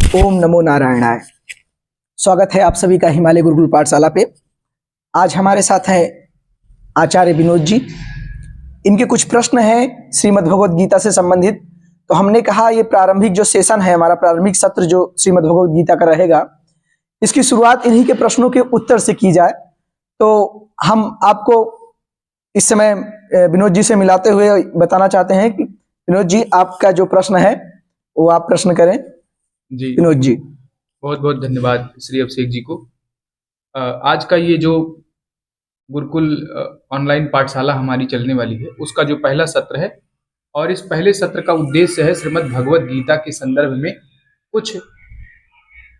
ओम नमो नारायणाय। स्वागत है आप सभी का हिमालय गुरुकुल पाठशाला पे। आज हमारे साथ हैं आचार्य विनोद जी। इनके कुछ प्रश्न हैं श्रीमद् भगवद गीता से संबंधित। तो हमने कहा ये प्रारंभिक जो सेशन है, हमारा प्रारंभिक सत्र जो श्रीमद् भगवद गीता का रहेगा, इसकी शुरुआत इन्हीं के प्रश्नों के उत्तर से की जाए। तो हम आपको इस समय विनोद जी से मिलाते हुए बताना चाहते हैं कि विनोद जी, आपका जो प्रश्न है वो आप प्रश्न करें। जी विनोद जी, बहुत बहुत धन्यवाद श्री अभिषेक जी को। आज का ये जो गुरुकुल ऑनलाइन पाठशाला हमारी चलने वाली है, उसका जो पहला सत्र है और इस पहले सत्र का उद्देश्य है श्रीमद् भगवद गीता के संदर्भ में कुछ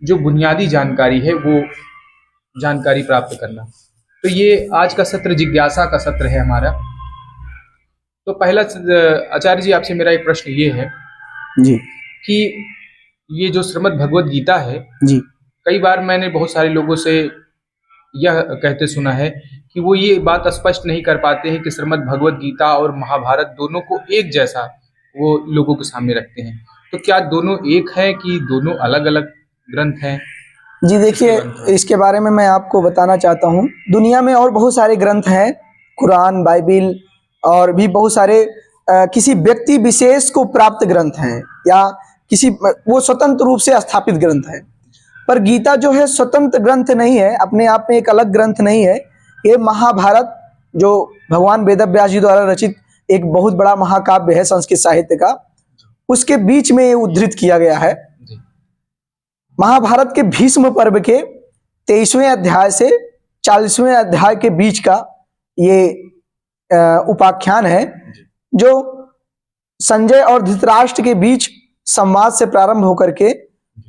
जो बुनियादी जानकारी है वो जानकारी प्राप्त करना। तो ये आज का सत्र जिज्ञासा का सत्र है हमारा। तो पहला आचार्य जी, आपसे मेरा एक प्रश्न ये है जी कि ये जो श्रीमद् भगवद गीता है जी, कई बार मैंने बहुत सारे लोगों से यह कहते सुना है कि वो ये बात स्पष्ट नहीं कर पाते हैं कि श्रीमद् भगवद गीता और महाभारत दोनों को एक जैसा वो लोगों के सामने रखते हैं। तो क्या दोनों एक है कि दोनों अलग अलग ग्रंथ हैं? जी देखिए, इसके बारे में मैं आपको बताना चाहता हूँ। दुनिया में और बहुत सारे ग्रंथ हैं, कुरान, बाइबिल और भी बहुत सारे किसी व्यक्ति विशेष को प्राप्त ग्रंथ हैं या किसी वो स्वतंत्र रूप से स्थापित ग्रंथ है। पर गीता जो है स्वतंत्र ग्रंथ नहीं है, अपने आप में एक अलग ग्रंथ नहीं है। ये महाभारत जो भगवान वेदव्यास जी द्वारा रचित एक बहुत बड़ा महाकाव्य है संस्कृत साहित्य का, उसके बीच में ये उद्धृत किया गया है। महाभारत के भीष्म पर्व के 23वें अध्याय से 40वें अध्याय के बीच का ये उपाख्यान है, जो संजय और धृतराष्ट्र के बीच संवाद से प्रारंभ होकर के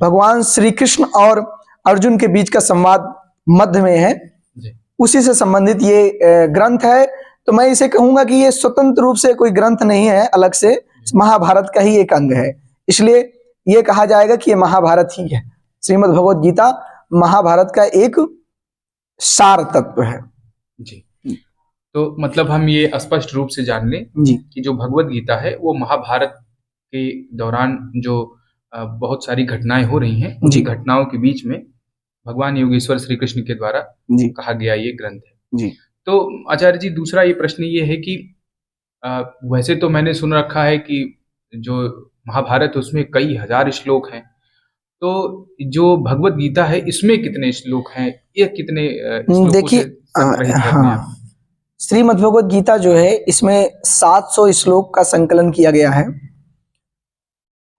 भगवान श्री कृष्ण और अर्जुन के बीच का संवाद मध्य में है। उसी से संबंधित ये ग्रंथ है। तो मैं इसे कहूंगा कि ये स्वतंत्र रूप से कोई ग्रंथ नहीं है, अलग से महाभारत का ही एक अंग है। इसलिए ये कहा जाएगा कि ये महाभारत ही है। श्रीमद् भगवद गीता महाभारत का एक सार तत्व है जी। तो मतलब हम ये स्पष्ट रूप से जान लें जी कि जो भगवद गीता है वो महाभारत के दौरान जो बहुत सारी घटनाएं हो रही हैं, उन्हीं घटनाओं के बीच में भगवान योगेश्वर श्री कृष्ण के द्वारा कहा गया ये ग्रंथ है जी। तो आचार्य जी, दूसरा ये प्रश्न ये है कि वैसे तो मैंने सुन रखा है कि जो महाभारत उसमें कई हजार श्लोक हैं, तो जो भगवद गीता है इसमें कितने श्लोक हैं, ये कितने देखिए, हाँ, श्रीमद् भगवद गीता जो है इसमें 700 श्लोक का संकलन किया गया है।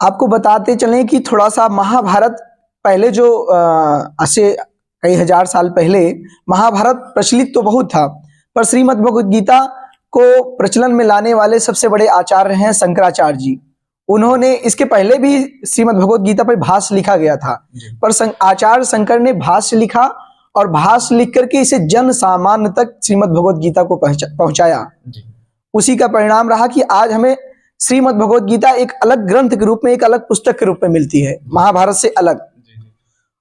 आपको बताते चलें कि थोड़ा सा महाभारत पहले जो ऐसे कई हजार साल पहले महाभारत प्रचलित तो बहुत था, पर श्रीमद् भगवद गीता को प्रचलन में लाने वाले सबसे बड़े आचार्य हैं शंकराचार्य जी। उन्होंने इसके पहले भी श्रीमद् भगवद गीता पर भाष्य लिखा गया था, पर आचार्य शंकर ने भाष्य लिखा और भाष्य लिख करके इसे जन सामान्य तक श्रीमद् भगवद गीता को पहुंचाया। उसी का परिणाम रहा कि आज हमें श्रीमद् भगवद गीता एक अलग ग्रंथ के रूप में, एक अलग पुस्तक के रूप में मिलती है, महाभारत से अलग।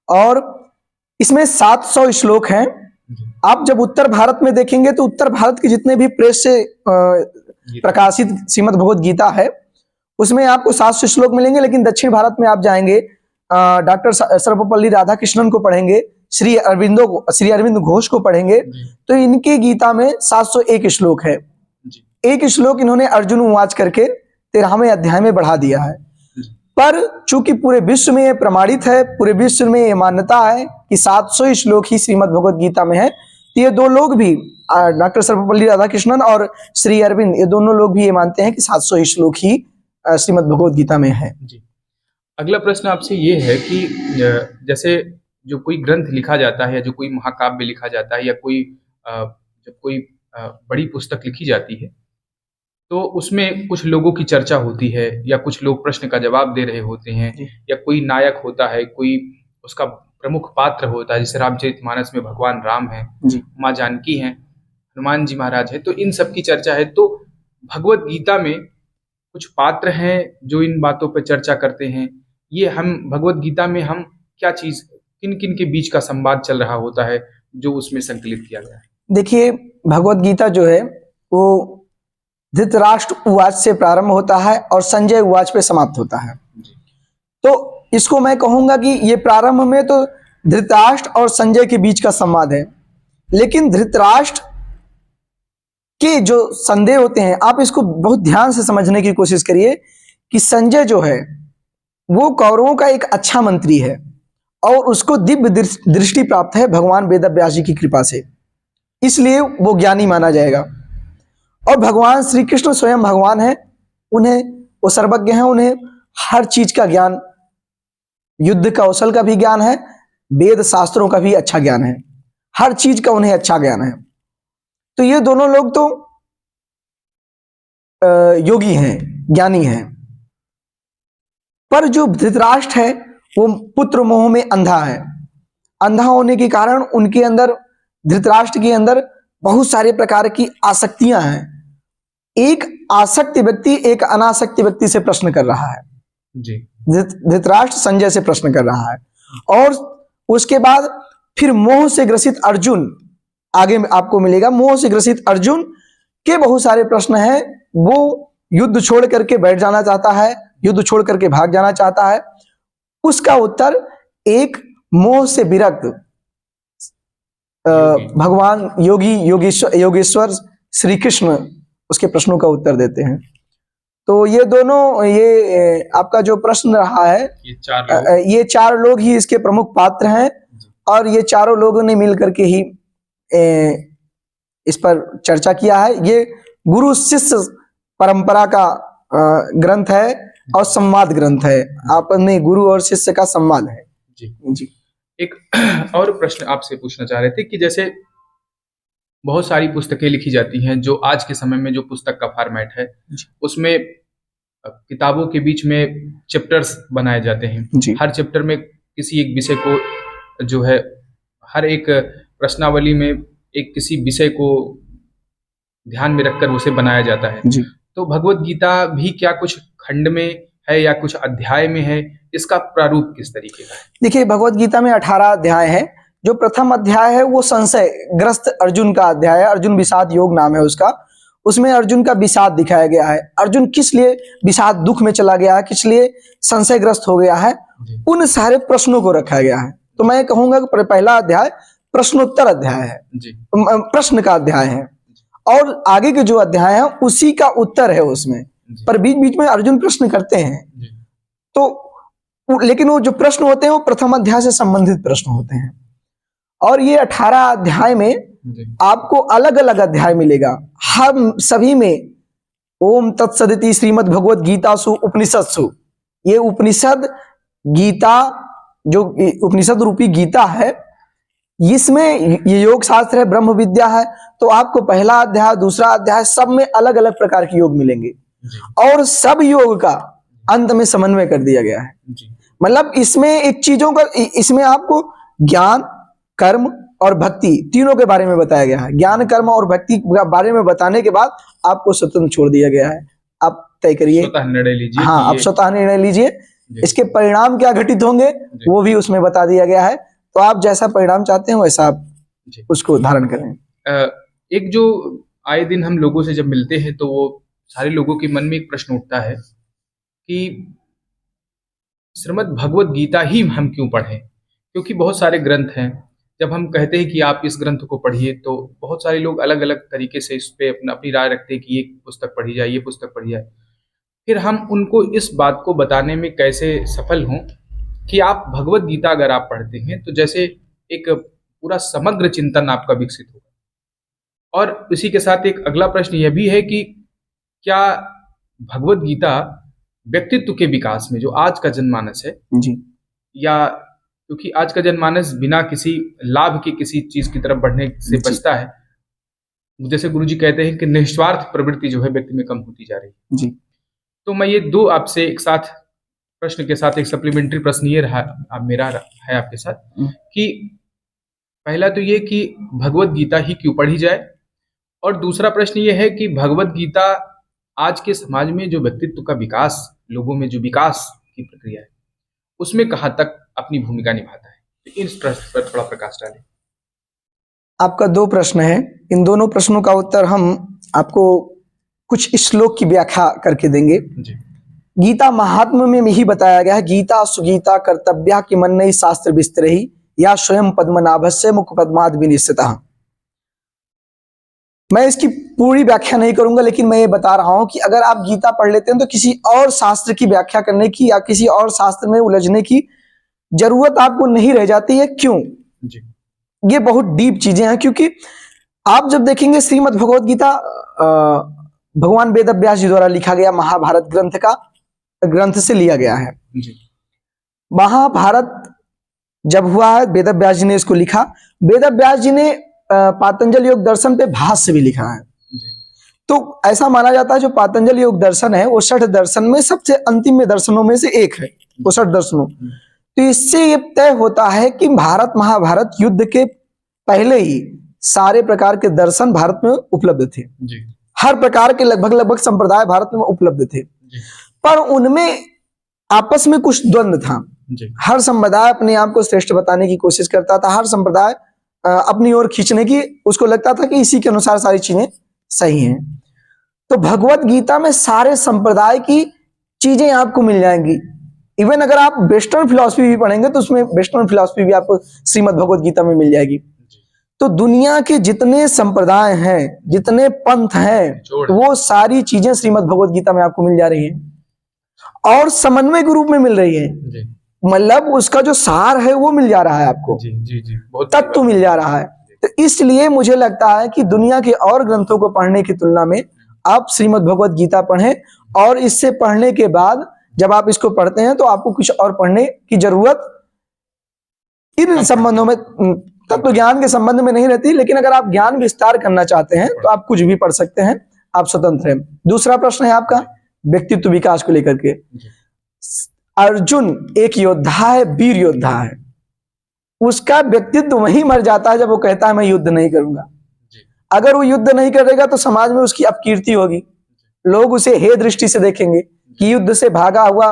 और इसमें 700 श्लोक हैं। आप जब उत्तर भारत में देखेंगे तो उत्तर भारत के जितने भी प्रेस से प्रकाशित श्रीमद् भगवद गीता है उसमें आपको 700 श्लोक मिलेंगे। लेकिन दक्षिण भारत में आप जाएंगे, डॉक्टर सर्वपल्ली राधाकृष्णन को पढ़ेंगे, श्री अरविंद घोष को पढ़ेंगे, तो इनके गीता में 701 श्लोक है। एक श्लोक इन्होंने अर्जुन उवाच करके 13वें अध्याय में बढ़ा दिया है। पर चूंकि पूरे विश्व में ये प्रमाणित है, पूरे विश्व में ये मान्यता है कि 700 श्लोक ही श्रीमद् भगवद गीता में है, तो ये दो लोग भी, डॉक्टर सर्वपल्ली राधाकृष्णन और श्री अरविंद, ये दोनों लोग भी ये मानते हैं कि 700 श्लोक ही श्रीमद् भगवद गीता में है। अगला प्रश्न आपसे ये है कि जैसे जो कोई ग्रंथ लिखा जाता है या जो कोई महाकाव्य लिखा जाता है या कोई जब कोई बड़ी पुस्तक लिखी जाती है तो उसमें कुछ लोगों की चर्चा होती है या कुछ लोग प्रश्न का जवाब दे रहे होते हैं या कोई नायक होता है, कोई उसका प्रमुख पात्र होता है। जैसे रामचरितमानस में भगवान राम है, माँ जानकी हैं, हनुमान जी महाराज है, तो इन सब की चर्चा है। तो भगवद गीता में कुछ पात्र हैं जो इन बातों पर चर्चा करते हैं। ये हम भगवद गीता में हम क्या चीज, किन किन के बीच का संवाद चल रहा होता है जो उसमें संकलित किया गया है? देखिए, भगवद गीता जो है वो धृतराष्ट्र उवाच से प्रारंभ होता है और संजय उवाच पे समाप्त होता है। तो इसको मैं कहूंगा कि ये प्रारंभ में तो धृतराष्ट्र और संजय के बीच का संवाद है, लेकिन धृतराष्ट्र के जो संदेह होते हैं, आप इसको बहुत ध्यान से समझने की कोशिश करिए कि संजय जो है वो कौरवों का एक अच्छा मंत्री है और उसको दिव्य दृष्टि प्राप्त है भगवान वेद व्यास जी की कृपा से, इसलिए वो ज्ञानी माना जाएगा। और भगवान श्री कृष्ण स्वयं भगवान है, उन्हें वो सर्वज्ञ हैं, उन्हें हर चीज का ज्ञान, युद्ध कौशल का भी ज्ञान है, वेद शास्त्रों का भी अच्छा ज्ञान है, हर चीज का उन्हें अच्छा ज्ञान है। तो ये दोनों लोग तो योगी हैं, ज्ञानी हैं। पर जो धृतराष्ट्र है वो पुत्र मोह में अंधा है। अंधा होने के कारण उनके अंदर, धृतराष्ट्र के अंदर बहुत सारे प्रकार की आसक्तियां हैं। एक आसक्त व्यक्ति एक अनासक्त व्यक्ति से प्रश्न कर रहा है जी। धृतराष्ट्र संजय से प्रश्न कर रहा है, और उसके बाद फिर मोह से ग्रसित अर्जुन, आगे आपको मिलेगा, मोह से ग्रसित अर्जुन के बहुत सारे प्रश्न हैं। वो युद्ध छोड़ करके बैठ जाना चाहता है, युद्ध छोड़ करके भाग जाना चाहता है। उसका उत्तर एक मोह से विरक्त भगवान योगेश्वर श्री कृष्ण उसके प्रश्नों का उत्तर देते हैं। तो ये दोनों, ये आपका जो प्रश्न रहा है, ये चार लोग ही इसके प्रमुख पात्र हैं, और ये चारों लोगों ने मिलकर के ही इस पर चर्चा किया है। ये गुरु शिष्य परंपरा का ग्रंथ है और संवाद ग्रंथ है। आपने गुरु और शिष्य का संवाद है। जी जी। एक और प्रश्न आपसे पूछना चाह रहे थे कि जैसे बहुत सारी पुस्तकें लिखी जाती हैं, जो आज के समय में जो पुस्तक का फॉर्मेट है उसमें किताबों के बीच में चैप्टर्स बनाए जाते हैं। हर चैप्टर में किसी एक विषय को जो है, हर एक प्रश्नावली में एक किसी विषय को ध्यान में रखकर उसे बनाया जाता है जी। तो भगवत गीता भी क्या कुछ खंड में है या कुछ अध्याय में है? इसका प्रारूप किस तरीके का है? देखिए, भगवत गीता में 18 अध्याय है। जो प्रथम अध्याय है वो संशय ग्रस्त अर्जुन का अध्याय है, अर्जुन विषाद योग नाम है उसका। उसमें अर्जुन का विषाद दिखाया गया है, अर्जुन किस लिए विषाद दुख में चला गया है, किस लिए संशयग्रस्त हो गया है, उन सारे प्रश्नों को रखा गया है। तो मैं कहूंगा कि पहला अध्याय प्रश्नोत्तर अध्याय है, प्रश्न का अध्याय है, और आगे के जो अध्याय है उसी का उत्तर है उसमें। पर बीच बीच में अर्जुन प्रश्न करते हैं, तो लेकिन वो जो प्रश्न होते हैं वो प्रथम अध्याय से संबंधित प्रश्न होते हैं। और ये 18 अध्याय में आपको अलग अलग अध्याय मिलेगा। हम सभी में ओम तत्सदिति श्रीमद् भगवत गीतासु उपनिषत्सु, ये उपनिषद गीता, जो उपनिषद रूपी गीता है, इसमें ये योग शास्त्र है, ब्रह्म विद्या है। तो आपको पहला अध्याय, दूसरा अध्याय, सब में अलग अलग प्रकार के योग मिलेंगे, और सब योग का अंत में समन्वय कर दिया गया है। मतलब इसमें एक चीजों का, इसमें आपको ज्ञान, कर्म और भक्ति तीनों के बारे में बताया गया है। ज्ञान, कर्म और भक्ति के बारे में बताने के बाद आपको स्वतंत्र छोड़ दिया गया है, आप तय करिए, निर्णय लीजिए। हाँ, आप स्वतः निर्णय लीजिए। इसके परिणाम क्या घटित होंगे वो भी उसमें बता दिया गया है। तो आप जैसा परिणाम चाहते हैं वैसा आप उसको धारण करें। एक जो आए दिन हम लोगों से जब मिलते हैं तो वो सारे लोगों के मन में एक प्रश्न उठता है कि श्रीमद् भगवत गीता ही हम क्यों पढ़ें, क्योंकि बहुत सारे ग्रंथ हैं। जब हम कहते हैं कि आप इस ग्रंथ को पढ़िए तो बहुत सारे लोग अलग अलग तरीके से इस पे अपनी राय रखते हैं कि ये पुस्तक पढ़ी जाए, ये पुस्तक पढ़ी जाए। फिर हम उनको इस बात को बताने में कैसे सफल हों कि आप भगवत गीता अगर आप पढ़ते हैं तो जैसे एक पूरा समग्र चिंतन आपका विकसित होगा। और इसी के साथ एक अगला प्रश्न यह भी है कि क्या भगवत गीता व्यक्तित्व के विकास में, जो आज का जनमानस है जी, या क्योंकि आज का जनमानस बिना किसी लाभ की किसी चीज की तरफ बढ़ने से बचता है, जैसे गुरुजी कहते हैं कि निस्वार्थ प्रवृत्ति जो है व्यक्ति में कम होती जा रही है जी। तो मैं ये दो आपसे एक साथ प्रश्न के साथ एक सप्लीमेंट्री प्रश्न ये रहा मेरा है आपके साथ कि पहला तो ये कि भगवत गीता ही क्यों पढ़ी जाए, और दूसरा प्रश्न ये है कि भगवत गीता आज के समाज में जो व्यक्तित्व का विकास, लोगों में जो विकास की प्रक्रिया है, उसमें कहाँ तक अपनी भूमिका निभाता है। तो इस प्रश्न पर थोड़ा प्रकाश डालें। आपका दो प्रश्न है, इन दोनों प्रश्नों का उत्तर हम आपको कुछ श्लोक की व्याख्या करके देंगे जी। गीता महात्म्य में ही बताया गया है, गीता सुगीता कर्तव्या कि मन नहीं शास्त्र विस्तर ही या स्वयं पद्मनाभस्य मुख पद्माद विनिश्चितः। मैं इसकी पूरी व्याख्या नहीं करूंगा, लेकिन मैं ये बता रहा हूं कि अगर आप गीता पढ़ लेते हैं तो किसी और शास्त्र की व्याख्या करने की या किसी और शास्त्र में उलझने की जरूरत आपको नहीं रह जाती है। क्यों? जी। ये बहुत डीप चीजें हैं, क्योंकि आप जब देखेंगे श्रीमद् भगवद गीता भगवान वेद व्यास जी द्वारा लिखा गया महाभारत ग्रंथ से लिया गया है। जी। महाभारत जब हुआ है, वेद व्यास जी ने इसको लिखा। वेद व्यास जी ने पातंजल योग दर्शन पे भाष्य भी लिखा है। तो ऐसा माना जाता है जो पातंजल योग दर्शन है वो 60 दर्शन में सबसे अंतिम में दर्शनों में से एक है, वो 60 दर्शनों। तो इससे ये तय होता है कि भारत महाभारत युद्ध के पहले ही सारे प्रकार के दर्शन भारत में उपलब्ध थे। जी। हर प्रकार के लगभग संप्रदाय भारत में उपलब्ध थे। जी। पर उनमें आपस में कुछ द्वंद्व था। जी। हर संप्रदाय अपने आप को श्रेष्ठ बताने की कोशिश करता था, हर संप्रदाय अपनी ओर खींचने की, उसको लगता था कि इसी के अनुसार सारी चीजें सही हैं। तो भगवत गीता में सारे संप्रदाय की चीजें आपको मिल जाएंगी। इवन अगर आप वेस्टर्न फिलॉसफी भी पढ़ेंगे तो उसमें वेस्टर्न फिलॉसफी भी आपको श्रीमद् भगवत गीता में मिल जाएगी। तो दुनिया के जितने संप्रदाय हैं, जितने पंथ हैं, वो सारी चीजें श्रीमद् भगवत गीता में आपको मिल जा रही हैं और समन्वय के रूप में मिल रही है। मतलब उसका जो सार है वो मिल जा रहा है आपको। जी जी जी, बहुत तत्व मिल जा रहा है। तो इसलिए मुझे लगता है कि दुनिया के और ग्रंथों को पढ़ने की तुलना में आप श्रीमद् भगवत गीता पढ़ें, और इससे पढ़ने के बाद जब आप इसको पढ़ते हैं तो आपको कुछ और पढ़ने की जरूरत इन संबंधों में, तत्व ज्ञान के संबंध में नहीं रहती। लेकिन अगर आप ज्ञान विस्तार करना चाहते हैं तो आप कुछ भी पढ़ सकते हैं, आप स्वतंत्र हैं। दूसरा प्रश्न है आपका व्यक्तित्व विकास को लेकर के। अर्जुन एक योद्धा है, वीर योद्धा है। उसका व्यक्तित्व वहीं मर जाता है जब वो कहता है मैं युद्ध नहीं करूंगा। अगर वो युद्ध नहीं करेगा तो समाज में उसकी अपकीर्ति होगी, लोग उसे हे दृष्टि से देखेंगे कि युद्ध से भागा हुआ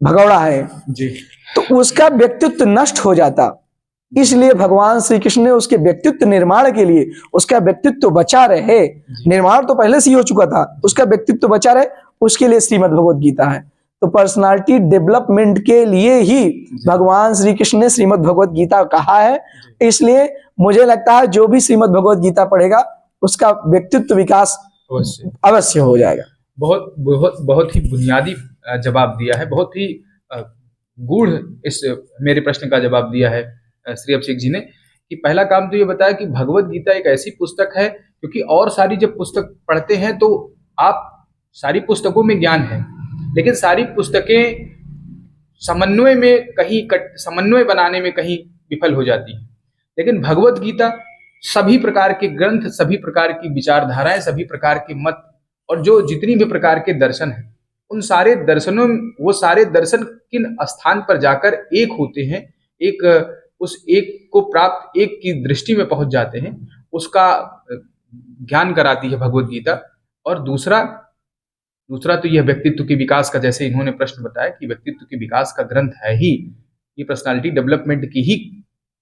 भगौड़ा है जी। तो उसका व्यक्तित्व नष्ट हो जाता। इसलिए भगवान श्री कृष्ण ने उसके व्यक्तित्व निर्माण के लिए, उसका व्यक्तित्व बचा रहे, निर्माण तो पहले से ही हो चुका था, उसका व्यक्तित्व बचा रहे, उसके लिए श्रीमद् भगवत गीता है। तो पर्सनालिटी डेवलपमेंट के लिए ही भगवान श्री कृष्ण ने श्रीमद् भगवत गीता कहा है। इसलिए मुझे लगता है जो भी श्रीमद् भगवत गीता पढ़ेगा उसका व्यक्तित्व विकास अवश्य हो जाएगा। बहुत बहुत बहुत ही बुनियादी जवाब दिया है, बहुत ही गूढ़ इस मेरे प्रश्न का जवाब दिया है श्री अभिषेक जी ने। कि पहला काम तो ये बताया कि भगवत गीता एक ऐसी पुस्तक है, क्योंकि और सारी जब पुस्तक पढ़ते हैं तो आप सारी पुस्तकों में ज्ञान है, लेकिन सारी पुस्तकें समन्वय में कहीं समन्वय बनाने में कहीं विफल हो जाती है। लेकिन भगवत गीता सभी प्रकार के ग्रंथ, सभी प्रकार की विचारधाराएं, सभी प्रकार के मत और जो जितनी भी प्रकार के दर्शन हैं, उन सारे दर्शनों, वो सारे दर्शन किन स्थान पर जाकर एक होते हैं, एक उस एक को प्राप्त, एक की दृष्टि में पहुंच जाते हैं, उसका ज्ञान कराती है भगवत गीता। और दूसरा तो यह व्यक्तित्व के विकास का, जैसे इन्होंने प्रश्न बताया कि व्यक्तित्व के विकास का ग्रंथ है ही, ये पर्सनालिटी डेवलपमेंट की ही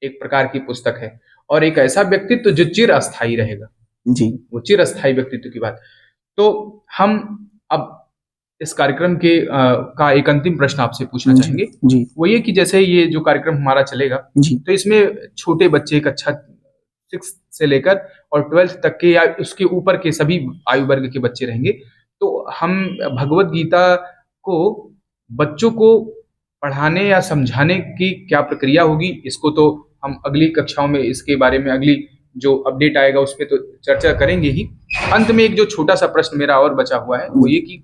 एक प्रकार की पुस्तक है, और एक ऐसा व्यक्तित्व जो चिर अस्थायी रहेगा जी, वो चिर अस्थायी व्यक्तित्व की बात। तो हम अब इस कार्यक्रम के का एक अंतिम प्रश्न आपसे पूछना चाहेंगे जी। वो ये कि जैसे ये जो कार्यक्रम हमारा चलेगा जी, तो इसमें छोटे बच्चे कक्षा 6 से लेकर और 12th तक के या उसके ऊपर के सभी आयु वर्ग के बच्चे रहेंगे। तो हम भगवत गीता को बच्चों को पढ़ाने या समझाने की क्या प्रक्रिया होगी, इसको तो हम अगली कक्षाओं में इसके बारे में अगली जो अपडेट आएगा उस पर तो चर्चा करेंगे ही। अंत में एक जो छोटा सा प्रश्न मेरा और बचा हुआ है वो ये कि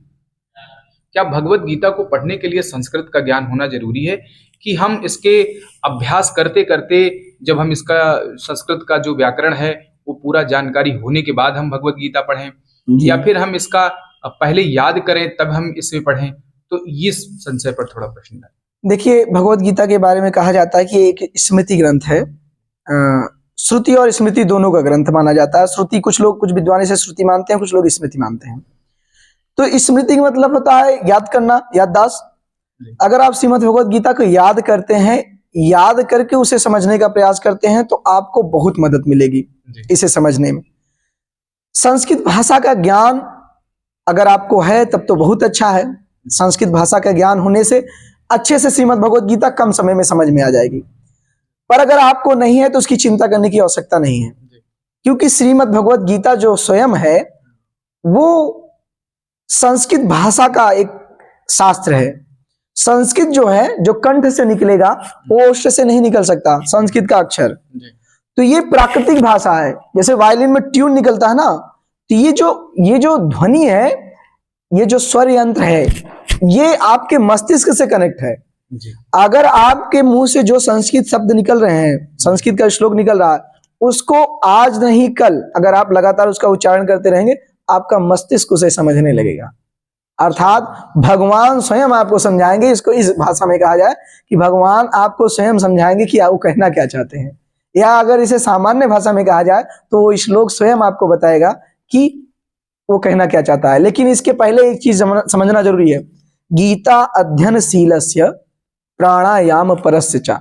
क्या भगवत गीता को पढ़ने के लिए संस्कृत का ज्ञान होना जरूरी है, कि हम इसके अभ्यास करते करते जब हम इसका संस्कृत का जो व्याकरण है वो पूरा जानकारी होने के बाद हम भगवत गीता पढ़ें, या फिर हम इसका पहले याद करें तब हम इसमें पढ़ें? तो ये संशय पर थोड़ा प्रश्न है। देखिए, भगवत गीता के बारे में कहा जाता है कि एक स्मृति ग्रंथ है। श्रुति और स्मृति दोनों का ग्रंथ माना जाता है। श्रुति कुछ लोग, कुछ विद्वान इसे श्रुति मानते हैं, कुछ लोग स्मृति मानते हैं। तो स्मृति का मतलब होता है याद करना, याददाश्त। अगर आप श्रीमद् भगवत गीता को याद करते हैं, याद करके उसे समझने का प्रयास करते हैं तो आपको बहुत मदद मिलेगी इसे समझने में। संस्कृत भाषा का ज्ञान अगर आपको है तब तो बहुत अच्छा है, संस्कृत भाषा का ज्ञान होने से अच्छे से श्रीमद् भगवत गीता कम समय में समझ में आ जाएगी। पर अगर आपको नहीं है तो उसकी चिंता करने की आवश्यकता नहीं है, क्योंकि श्रीमद् भगवत गीता जो स्वयं है वो संस्कृत भाषा का एक शास्त्र है। संस्कृत जो है, जो कंठ से निकलेगा वो ओष्ठ से नहीं निकल सकता, संस्कृत का अक्षर। तो ये प्राकृतिक भाषा है, जैसे वायलिन में ट्यून निकलता है ना, तो ये जो ध्वनि है, ये जो स्वर यंत्र है, ये आपके मस्तिष्क से कनेक्ट है। अगर आपके मुंह से जो संस्कृत शब्द निकल रहे हैं, संस्कृत का श्लोक निकल रहा है, उसको आज नहीं कल अगर आप लगातार उसका उच्चारण करते रहेंगे, आपका मस्तिष्क उसे समझने लगेगा। अर्थात भगवान स्वयं आपको समझाएंगे। इसको इस भाषा में कहा जाए कि भगवान आपको स्वयं समझाएंगे कि वो कहना क्या चाहते हैं, या अगर इसे सामान्य भाषा में कहा जाए तो वो श्लोक स्वयं आपको बताएगा कि वो कहना क्या चाहता है। लेकिन इसके पहले एक चीज समझना जरूरी है, गीता अध्ययनशीलस्य प्राणायाम परस्य च।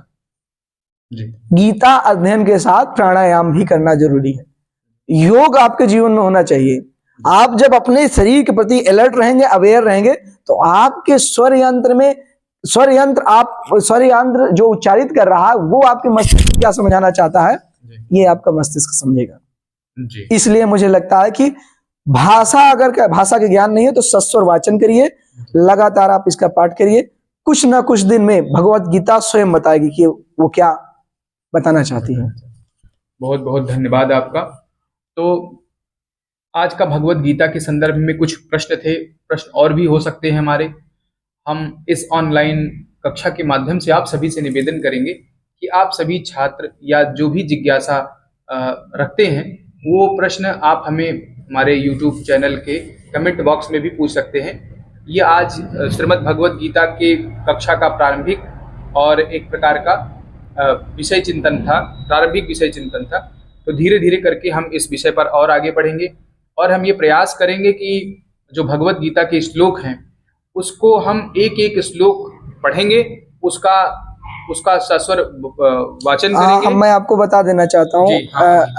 गीता अध्ययन के साथ प्राणायाम भी करना जरूरी है। योग आपके जीवन में होना चाहिए। आप जब अपने शरीर के प्रति अलर्ट रहेंगे, अवेयर रहेंगे, तो आपके स्वर यंत्र जो उच्चारित कर रहा है वो आपके मस्तिष्क क्या समझाना चाहता है, ये आपका मस्तिष्क समझेगा। इसलिए मुझे लगता है कि भाषा के ज्ञान नहीं है तो सस्वर वाचन करिए, लगातार आप इसका पाठ करिए। कुछ ना कुछ दिन में भगवत गीता स्वयं बताएगी कि वो क्या बताना चाहती है। बहुत बहुत धन्यवाद आपका। तो आज का भगवत गीता के संदर्भ में कुछ प्रश्न थे, प्रश्न और भी हो सकते हैं हमारे। हम इस ऑनलाइन कक्षा के माध्यम से आप सभी से निवेदन करेंगे कि आप सभी छात्र या जो भी जिज्ञासा रखते हैं वो प्रश्न आप हमें हमारे YouTube चैनल के कमेंट बॉक्स में भी पूछ सकते हैं। ये आज श्रीमद् भगवत गीता के कक्षा का प्रारंभिक और एक प्रकार का विषय चिंतन था, प्रारंभिक विषय चिंतन था। तो धीरे धीरे करके हम इस विषय पर और आगे बढ़ेंगे और हम ये प्रयास करेंगे कि जो भगवत गीता के श्लोक हैं उसको हम एक एक श्लोक पढ़ेंगे, उसका सस्वर वाचन करेंगे। मैं आपको बता देना चाहता हूँ,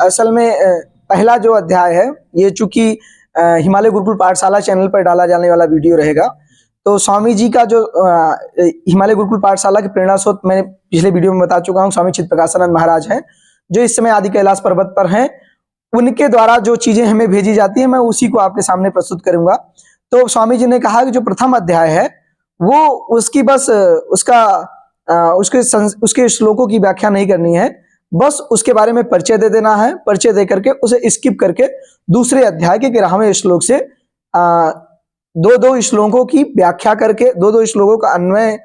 असल में पहला जो अध्याय है ये चूंकि हिमालय गुरुकुल पाठशाला चैनल पर डाला जाने वाला वीडियो रहेगा, तो स्वामी जी का जो हिमालय गुरुकुल पाठशाला के प्रेरणा स्रोत मैंने पिछले वीडियो में बता चुका हूँ, स्वामी चित्प्रकाशानंद महाराज हैं जो इस समय आदि कैलाश पर्वत पर हैं। उनके द्वारा जो चीजें हमें भेजी जाती है मैं उसी को आपके सामने प्रस्तुत करूंगा। तो स्वामी जी ने कहा कि जो प्रथम अध्याय है वो उसकी बस उसके श्लोकों की व्याख्या नहीं करनी है, बस उसके बारे में परिचय दे देना है। परिचय दे करके उसे स्किप करके दूसरे अध्याय के 11वें श्लोक से दो श्लोकों की व्याख्या करके दो श्लोकों का अन्वय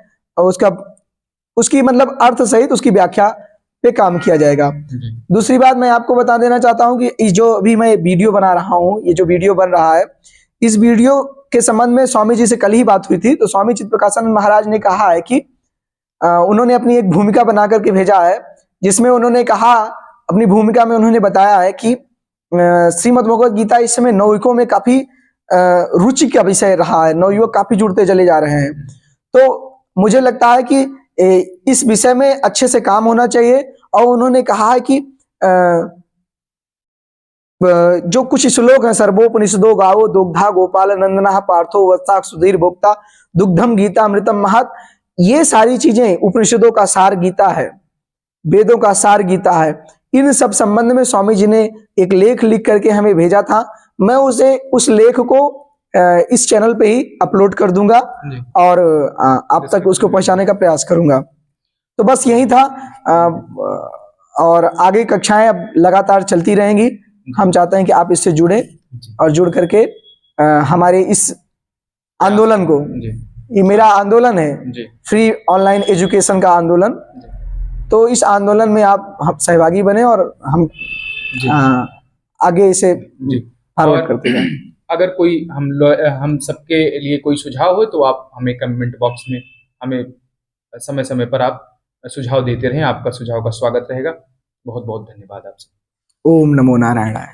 उसकी मतलब अर्थ सहित उसकी व्याख्या पे काम किया जाएगा। दूसरी बात मैं आपको बता देना चाहता हूं कि जो अभी मैं वीडियो बना रहा हूं, ये जो वीडियो बन रहा है, इस वीडियो के संबंध में स्वामी जी से कल ही बात हुई थी। तो स्वामी चित्प्रकाशानंद महाराज ने कहा है कि उन्होंने अपनी एक भूमिका बना करके भेजा है, जिसमें उन्होंने कहा, अपनी भूमिका में उन्होंने बताया है कि श्रीमद् भगवत गीता इस समय नवयुवकों में काफी रुचि का विषय रहा है, नवयुवक काफी जुड़ते चले जा रहे हैं। तो मुझे लगता है कि इस विषय में अच्छे से काम होना चाहिए। और उन्होंने कहा है कि जो कुछ श्लोक हैं, सर्वोपनिषदो गावो दुग्धा गोपाल नंदना पार्थो वत्साक सुधीर भोक्ता दुग्धम गीता अमृतम महत, ये सारी चीजें उपनिषदों का सार गीता है, वेदों का सार गीता है। इन सब संबंध में स्वामी जी ने एक लेख लिख करके हमें भेजा था। मैं उस लेख को इस चैनल पे ही अपलोड कर दूंगा और आप तक उसको पहुंचाने का प्रयास करूंगा। तो बस यही था, और आगे कक्षाएं अब लगातार चलती रहेंगी। हम चाहते हैं कि आप इससे जुड़े और जुड़ करके हमारे इस आंदोलन को, ये मेरा आंदोलन है, फ्री ऑनलाइन एजुकेशन का आंदोलन, तो इस आंदोलन में आप सहभागी बने और हम आगे इसे फॉरवर्ड करते जाएं। अगर कोई हम सबके लिए कोई सुझाव हो तो आप हमें कमेंट बॉक्स में हमें समय समय पर आप सुझाव देते रहें। आपका सुझाव का स्वागत रहेगा। बहुत बहुत धन्यवाद आपसे। ओम नमो नारायणाय।